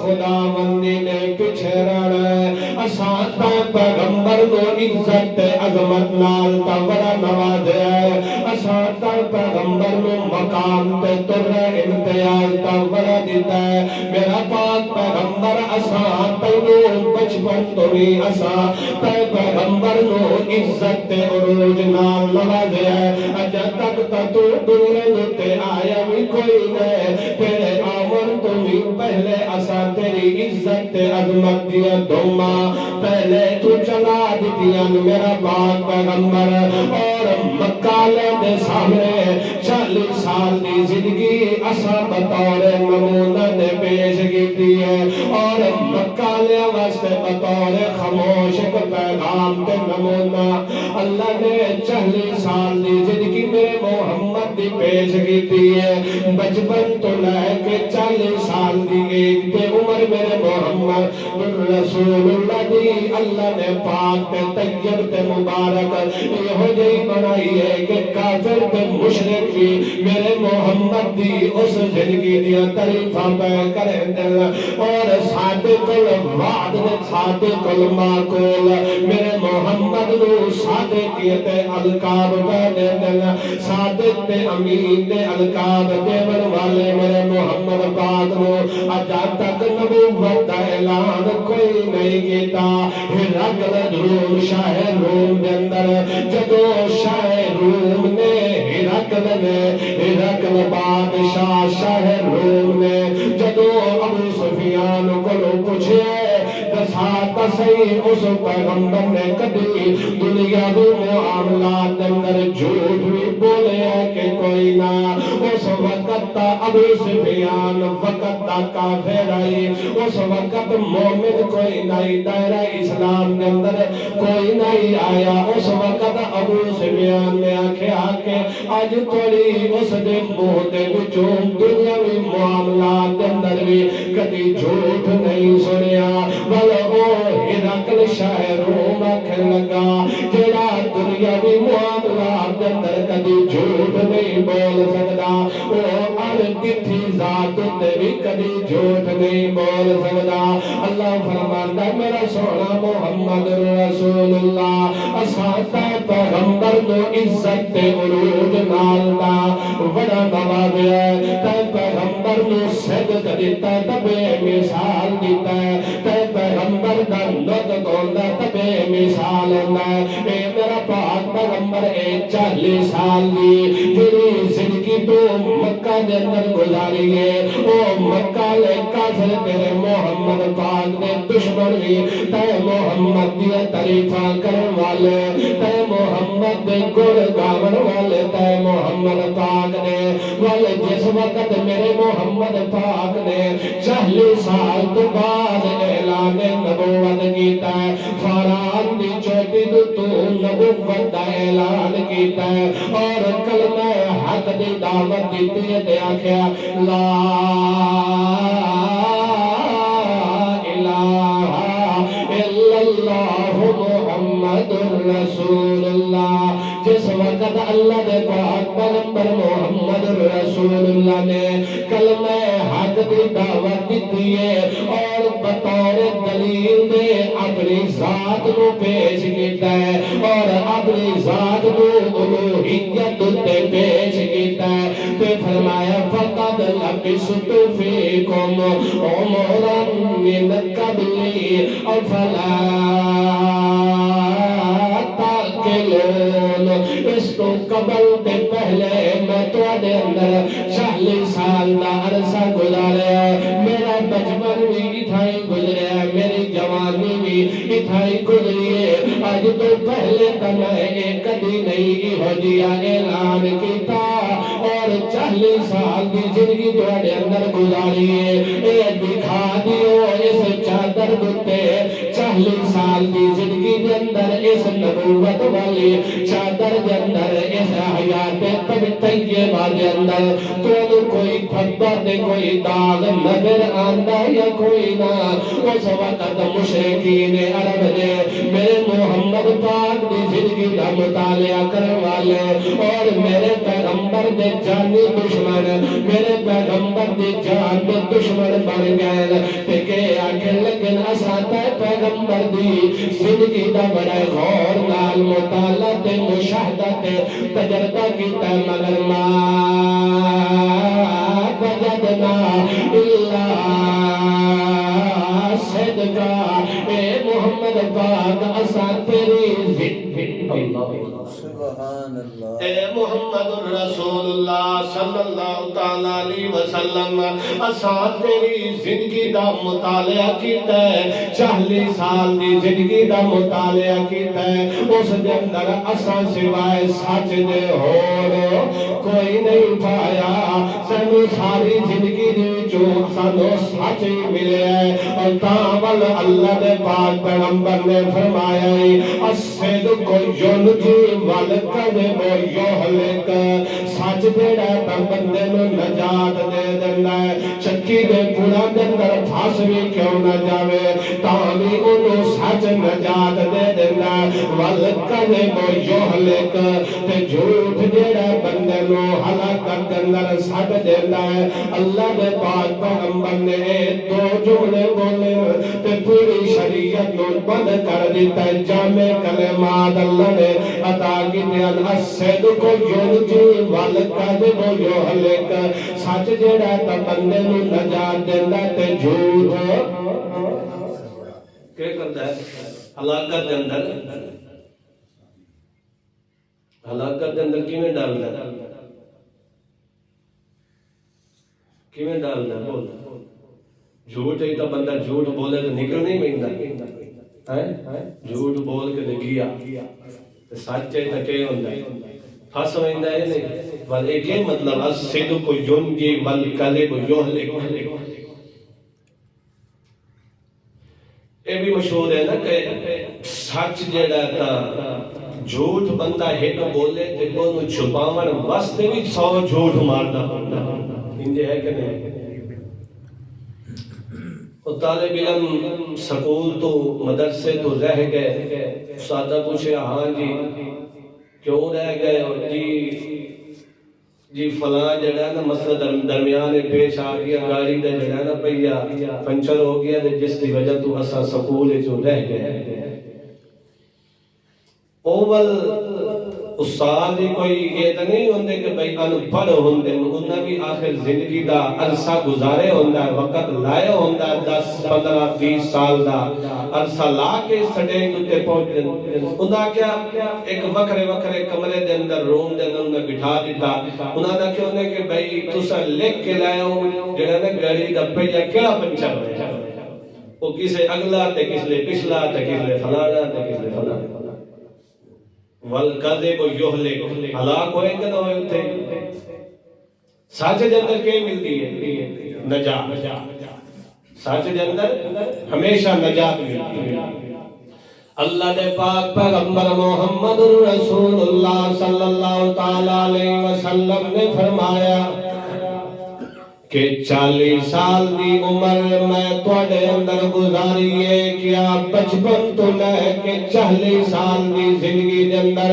خدا بندی نے پیچھے رہنا اساں تے پیغمبر نو عزت تے عظمت نال تا بڑا نوازیا ہے اساں تے پیغمبر نو مقام تے تر امتیاز تا بڑا دیتا ہے میرا پاک پیغمبر اساں تینو بچپن تو ہی اساں تے پیغمبر نو عزت تے عروج نال نوازیا ہے اجا تک تو دنیا تے آیا بھی کوئی نہیں تیرے آمن تو بھی پہلے اساں تیری عزت تے عظمت دیا دوما پہلے تو چلا دیتیاں میرا پاک پیغمبر اور مکہ دے سامنے 40 سال دی زندگی اساں بطور نمونہ دے پیش کیتی ہے اور مکہ لے واسطے بطور خاموش ایک پیغام تے نمونہ اللہ نے 40 سال دی زندگی میرے محمد دی پیش کیتی ہے بچپن تو لے کے 40 سال دی ایج تے عمر میرے محمد رسول اللہ دی اللہ نے پاک تے طیب تے مبارک یہ جی بنائی ہے کہ کافر تے مشرک بھی میرے محمد دی اس زندگی دیا تعریفاں پہ کریں دل اور صادق الوعد نے صادق المعقول میرے محمد نو صادقیت القاب پہ دل صادق تے امین دے القاب دیون والے میرے محمد پاک نو اجا تک نبوت دا اعلان کوئی نہیں کیتا ہرقل روم شاہ روم دے اندر جدو شاہ روم نے ہرقل بادشاہ شاہ روم نے جدو ابو سفیان کو پوچھے دسا تسی اس پیغمبر نے کبھی دنیا دو معاملات اندر جھوٹ بھی بولے ہے کہ کوئی نہ اس وقت ابو سفیان وقت کافر آئی اس وقت مومن کوئی نہیں دائرہ اسلام کے اندر کوئی نہیں آیا اس وقت ابو سفیان نے آکھیا کہ آج تھوڑی اس دے منہ دے وچوں دنیاوی معاملات کے اندر بھی کبھی جھوٹ نہیں سنیا بل او ہرقل شاہ روم آکھن لگا جڑا دنیاوی معاملات کے اندر کبھی جھوٹ نہیں بول سکتا وہ انکتھی ذات تے بھی کبھی جھوٹ نہیں بول سکتا اللہ فرماندا میرا سونا محمد رسول اللہ اساں تے پیغمبر نو عزت تے عروج نال دا بڑا نوازیا تے پیغمبر نو صدق دیتا تے بے مثال دیتا تے پیغمبر دا نطق ہوندا تے بے مثال ہوندا اے میرا پاک پیغمبر 40 سال دی جڑی زندگی تو مکہ دے اندر گزاری ہے او مکہ لے کافر تیرے محمد پاک دے دشمن بھی تے محمد دی تعریفاں کرن والے تے محمد دے گڑ گاون والے تے محمد پاک نے والے جس وقت میرے محمد پاک نے 40 سال تو بعد اعلان نبوت کیتا ہے فاران دی چوٹی تو نبوت دا اعلان کیتا ہے اور کلمہ حق دی دعوت دیتی ہے تے آکھیا لا الہ الا اللہ محمد رسول اللہ جس وقت اللہ دے پاک پیغمبر محمد رسول اللہ نے کلمہ حق دی دعوت دیتی ہے اور بطور دلیل دے اپنی ذات کو پیش کیتا ہے اور اپنی ذات کو الوہیت تے پیش کیتا ہے تے فرمایا فقد لبثت فیکم عمرا من قبلی افلا تاکلون اس تو قبل تے پہلے میں تواڈے اندر 40 سال دا عرصہ گزاریا میرا بچپن بھی اتھائی گزریا میری جوانی بھی اتھائی گزری ہے اج تو پہلے تا میں کدی نہیں ہو جیا اعلان کیتا اور 40 سال دی زندگی تواڈے اندر گزاری ہے اے دکھا دیو اس چادر چادر دتے 40 سال دی زندگی دے اندر اس نبوت والی چادر دے اندر اس حیات طیبہ دے اندر تو کوئی دھبا تے کوئی داغ نظر آندا یا کوئی نہ اس وقت مشرکین عرب دے میرے محمد پاک دی زندگی دا مطالعہ کرنے والے اور میرے پیغمبر دے جانی دشمن میرے پیغمبر دی جان دے دشمن بن گئے تے کہ آکھن لگن اساں تے پیغمبر دی زندگی دا بڑا غور نال مطالعہ تے مشاہدہ تے تجربہ کیتا مگر ما وجدنا الا صدقا اے محمد پاک اساں تیری سبحان اللہ اے محمد رسول اللہ صلی اللہ تعالی علیہ وسلم اساں تیری زندگی دا مطالعہ کیتا ہے 40 سال دی زندگی دا مطالعہ کیتا ہے اس دے اندر اساں سوائے سچ دے ہور کوئی نہیں پایا سانو ساری زندگی دے وچوں سانو سچ ہی ملیا ہے اور تاول اللہ دے پاک پیغمبر نے فرمایا ہے الصدق ينجي والكذب يهلك سچ جڑا تا بندے نو نجات دے دیندا ہے چکی دے پورا دے اندر پھس وی کیوں نہ جاوے تاں وی اونوں سچ نجات دے دیندا ہے والکذب يهلك تے جھوٹ جڑا بندے نو ہلاکت دے اندر سٹ دیندا ہے اللہ دے پاک پیغمبر نے دو جملے بولے تے پوری شریعت نو بند کر دیتا ہے جامع کلمات اللہ نے عطا کی تے الصدق ينجي والكذب يهلك سچ جڑا تا بندے نو نجات دیندا تے جھوٹ کی کردا ہے ہلاکت دے اندر کیویں ڈالدا بول جھوٹ ہے تو بندہ جھوٹ بولے تو نکل نہیں پیندا جھوٹ بول کے گیا سچ ہے تو کیا ہوندا ہے پھس ویندا ہے نہیں بل ایک یہ مطلب الصدق ينجي والكذب يهلك یہ بھی مشہور ہے نا کہ سچ جڑا تا جھوٹ بندہ ایک بولے تے اونوں چھپاون واسطے بھی 100 جھوٹ ماردا ہوندا انج ہے کہ نہیں طالب علم سکول تو مدرسے تو رہ گئے استاد پوچھے ہاں جی کیوں رہ گئے اور جی فلاں جڑا نا مسئلہ درمیان پیش آ گیا گاڑی دے جڑا نا پہیا پنچر ہو گیا تے جس دی وجہ تو اسا سکول جو رہ گئے اول استاد کوئی یہ تو نہیں ہوندے کہ بھائی ان پڑھ ہوندے انہاں بھی آخر زندگی دا عرصہ گزارے ہوندا ہے وقت لائے ہوندا ہے 10 15 20 سال دا عرصہ لا کے سٹیج تے پہنچے انہاں کیا ایک وکھرے کمرے دے اندر روم دے اندر بٹھا دیتا انہاں دا کیا ہوندے کہ بھائی تساں لکھ کے لائے ہو جڑا نا گاڑی دا پہیا کیا پنچر ہویا وہ کسے اگلا تے کسے پچھلا تے کسے فلانا تے کسے فلانا والکذب یہلک ہلاک ہوئے کہ نہ ہوئے تھے سچ دے اندر کیا ملتی ہے نجات سچ دے اندر ہمیشہ نجات ملتی ہے اللہ دے پاک پیغمبر محمد رسول اللہ صلی اللہ تعالی علیہ وسلم نے فرمایا کہ 40 سال دی عمر میں تواڈے اندر گزاری ہے کیا بچپن تو لے کے 40 سال دی زندگی دے اندر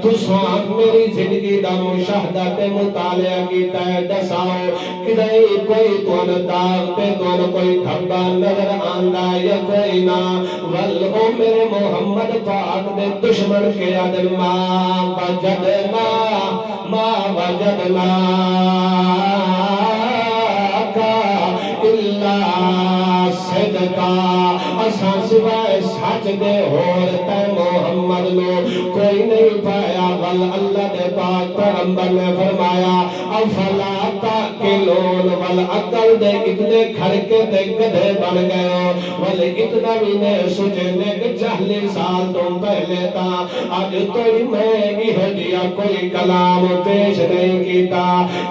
تساں میری زندگی دا مشاہدہ تے مطالعہ کیتا ہے دساؤ کدی کوئی تون داغ تے تون کوئی دھبا نظر آندا یا کوئی نہ ول او میرے محمد پاک دے دشمن کے عدل ما وجدنا صدقا اساں سوائے سچ دے ہور تے محمد نو کوئی نہیں پایا ول اللہ دے پاک پیغمبر نے فرمایا افلا تاکلون ول عقل دے اتنے کھڑکے تے گدھے بن گئے ہو ول اتنا بھی نے سوچے نے کہ 40 سال تو پہلے تا اج توئی میں یہ جیا کوئی کلام پیش نہیں کیتا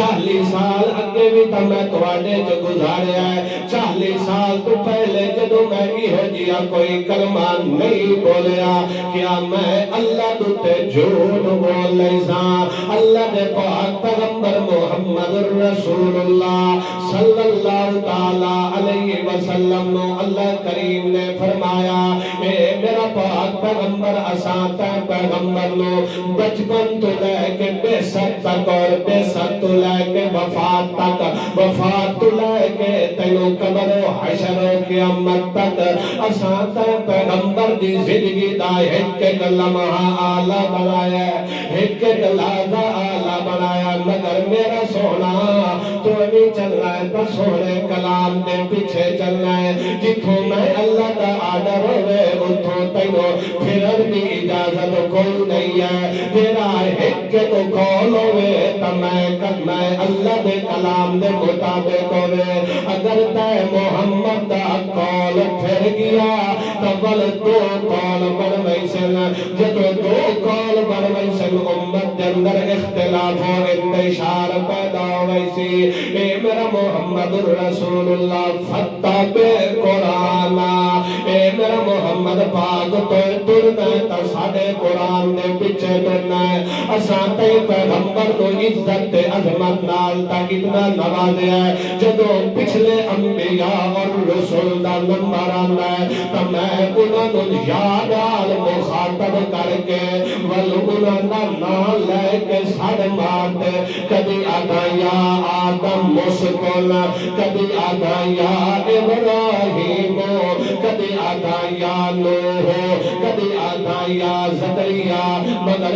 40 سال اگے بھی تے میں تواڈے چ گزاریا ہے 40 سال تو پہلے جدوں میں ہو جیا کوئی کلمہ نہیں بولیا کیا میں اللہ تے جھوٹ بول لئی ساں اللہ دے پاک پیغمبر محمد رسول اللہ صلی اللہ تعالی علیہ وسلم نو اللہ کریم نے فرمایا اے میرا پاک پیغمبر اساں پیغمبر نو بچپن تو لے کے بے ست تک اور بے ست تو لے کے وفات تک وفات تو لے کے تینوں قبر و حشر و قیامت تک اساں پیغمبر دی زندگی دا ایک ایک لمحہ آلہ بنایا ایک ایک لحظہ آلہ بنایا مگر میرا سونا تو نہیں چلنا ہے تو سونے کلام دے پیچھے چلنا ہے جتوں میں اللہ دا آڈر ہوئے اتوں تینوں پھرن دی اجازت کوئی نہیں ہے تیرا ایک کو کال ہوئے تو میں اللہ دے کلام دے مطابق ہوئے اگر تے محمد دا کال پھر گیا تو بل دو کال بن گئی سن جب دو کال بن گئی سن امت دے اندر اختلاف و انتشار پیدا ہوئی سی اے میرا محمد رسول اللہ فتح بے قرآن اے میرا محمد پاک تو ترنا ہے تا ساڑے قرآن دے پچھے ترنا ہے اساں تے پیغمبر کو عزت عظمت نال تا کتنا نوازیا ہے جدو پچھلے انبیاء اور رسول دا نمبر آندا ہے تا میں انہاں نوں یاد آل مخاطب کر کے ول انہاں دا نام لے کے سڑ مارتے کبھی آدھا یا آدم مسکل کبھی آدھا یا ابراہیم کبھی آدھا یا نوح کبھی آدھا یا زکریا مگر